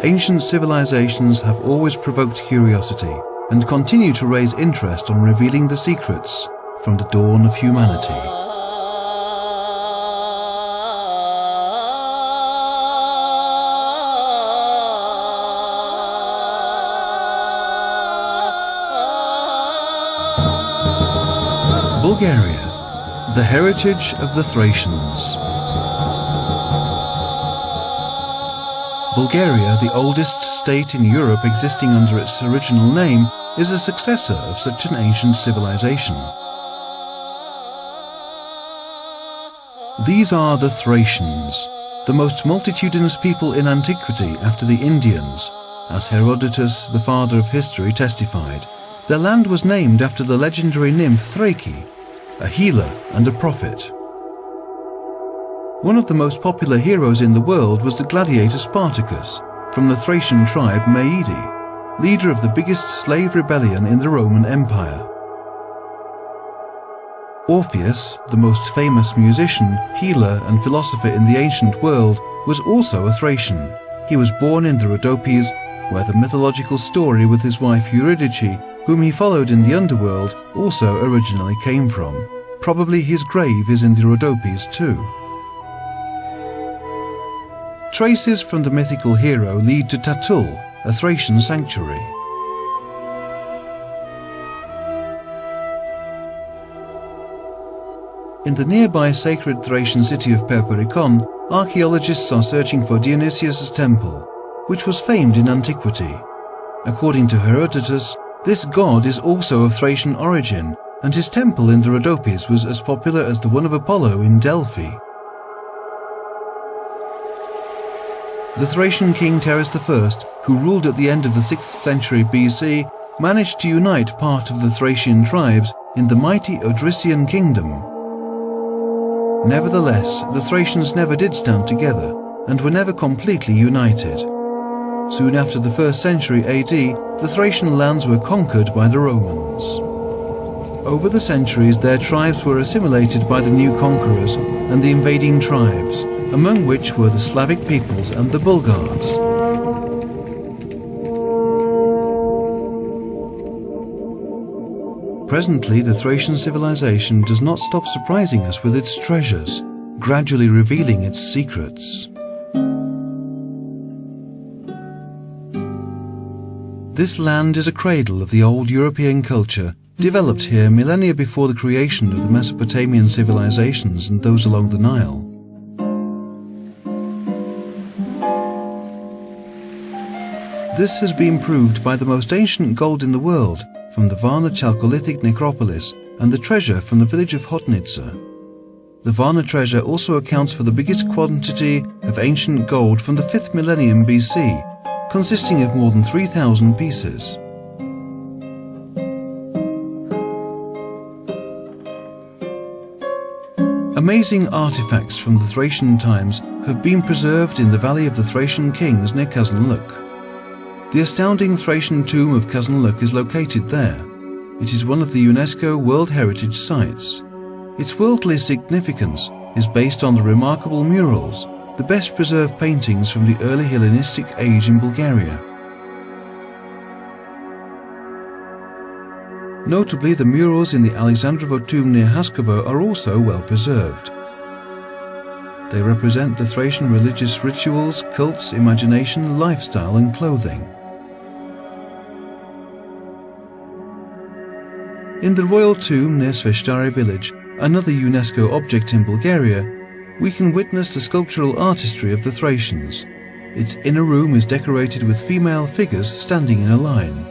ancient civilizations have always provoked curiosity and continue to raise interest on revealing the secrets from the dawn of humanity. Bulgaria, the heritage of the Thracians. Bulgaria, the oldest state in Europe existing under its original name, is a successor of such an ancient civilization. These are the Thracians, the most multitudinous people in antiquity after the Indians, as Herodotus, the father of history, testified. Their land was named after the legendary nymph Traci, a healer and a prophet. One of the most popular heroes in the world was the gladiator Spartacus, from the Thracian tribe Maedi, leader of the biggest slave rebellion in the Roman Empire. Orpheus, the most famous musician, healer and philosopher in the ancient world, was also a Thracian. He was born in the Rhodopes, where the mythological story with his wife Eurydice, whom he followed in the underworld, also originally came from. Probably his grave is in the Rhodopes too. Traces from the mythical hero lead to Tatul, a Thracian sanctuary. In the nearby sacred Thracian city of Perperikon, archaeologists are searching for Dionysius' temple, which was famed in antiquity. According to Herodotus, this god is also of Thracian origin, and his temple in the Rhodopes was as popular as the one of Apollo in Delphi. The Thracian king Terus I, who ruled at the end of the 6th century BC, managed to unite part of the Thracian tribes in the mighty Odrysian kingdom. Nevertheless, the Thracians never did stand together, and were never completely united. Soon after the 1st century AD, the Thracian lands were conquered by the Romans. Over the centuries, their tribes were assimilated by the new conquerors and the invading tribes, among which were the Slavic peoples and the Bulgars. Presently, the Thracian civilization does not stop surprising us with its treasures, gradually revealing its secrets. This land is a cradle of the old European culture, developed here millennia before the creation of the Mesopotamian civilizations and those along the Nile. This has been proved by the most ancient gold in the world, from the Varna Chalcolithic necropolis and the treasure from the village of Hotnitsa. The Varna treasure also accounts for the biggest quantity of ancient gold from the 5th millennium BC, consisting of more than 3,000 pieces. Amazing artifacts from the Thracian times have been preserved in the Valley of the Thracian Kings near Kazanluk. The astounding Thracian tomb of Kazanluk is located there. It is one of the UNESCO World Heritage Sites. Its worldly significance is based on the remarkable murals, the best preserved paintings from the early Hellenistic age in Bulgaria. Notably, the murals in the Alexandrovo tomb near Haskovo are also well preserved. They represent the Thracian religious rituals, cults, imagination, lifestyle and clothing. In the royal tomb near Sveshtari village, another UNESCO object in Bulgaria, we can witness the sculptural artistry of the Thracians. Its inner room is decorated with female figures standing in a line.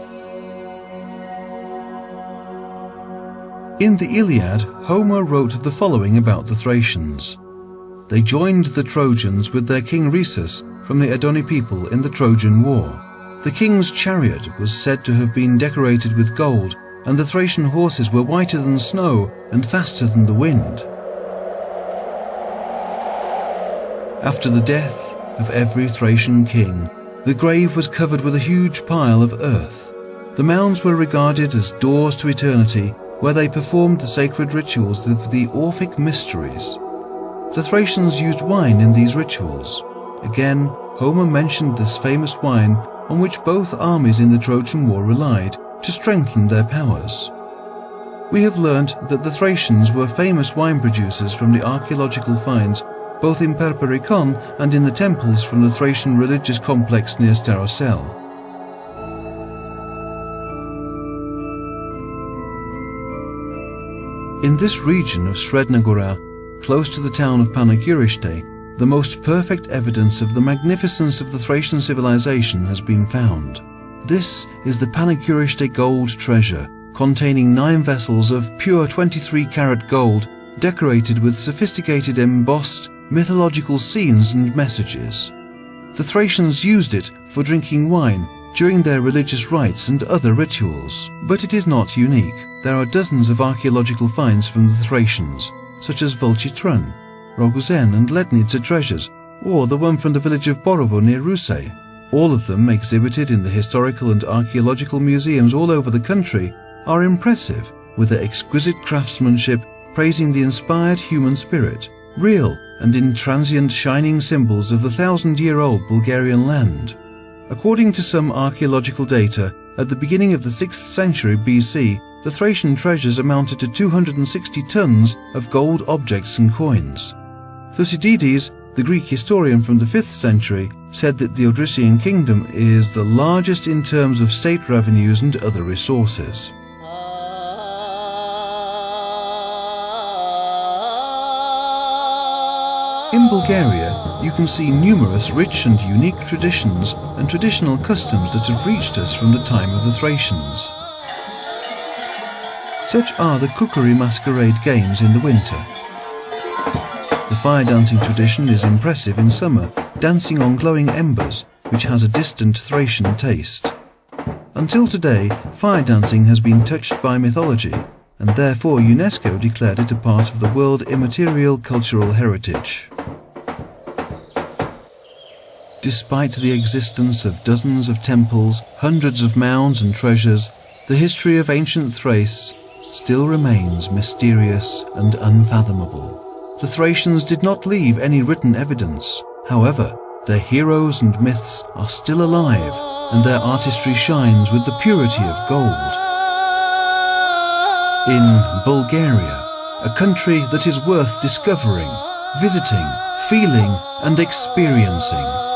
In the Iliad, Homer wrote the following about the Thracians. They joined the Trojans with their king Rhesus from the Edoni people in the Trojan War. The king's chariot was said to have been decorated with gold, and the Thracian horses were whiter than snow and faster than the wind. After the death of every Thracian king, the grave was covered with a huge pile of earth. The mounds were regarded as doors to eternity, where they performed the sacred rituals of the Orphic mysteries. The Thracians used wine in these rituals. Again, Homer mentioned this famous wine on which both armies in the Trojan War relied to strengthen their powers. We have learnt that the Thracians were famous wine producers from the archaeological finds both in Perperikon and in the temples from the Thracian religious complex near Starosel. In this region of Srednagora, close to the town of Panaguriste, the most perfect evidence of the magnificence of the Thracian civilization has been found. This is the Panaguriste gold treasure, containing 9 vessels of pure 23-carat gold, decorated with sophisticated embossed mythological scenes and messages. The Thracians used it for drinking wine during their religious rites and other rituals. But it is not unique. There are dozens of archaeological finds from the Thracians, such as Volchitrun, Roguzen and Lednica treasures, or the one from the village of Borovo near Rusay. All of them, exhibited in the historical and archaeological museums all over the country, are impressive, with their exquisite craftsmanship praising the inspired human spirit, real and intransient shining symbols of the 1,000-year-old Bulgarian land. According to some archaeological data, at the beginning of the 6th century BC, the Thracian treasures amounted to 260 tons of gold objects and coins. Thucydides, the Greek historian from the 5th century, said that the Odrysian kingdom is the largest in terms of state revenues and other resources. In Bulgaria, you can see numerous rich and unique traditions and traditional customs that have reached us from the time of the Thracians. Such are the kukuri masquerade games in the winter. The fire dancing tradition is impressive in summer, dancing on glowing embers, which has a distant Thracian taste. Until today, fire dancing has been touched by mythology, and therefore UNESCO declared it a part of the World Immaterial Cultural Heritage. Despite the existence of dozens of temples, hundreds of mounds and treasures, the history of ancient Thrace still remains mysterious and unfathomable. The Thracians did not leave any written evidence. However, their heroes and myths are still alive, and their artistry shines with the purity of gold. In Bulgaria, a country that is worth discovering, visiting, feeling, and experiencing.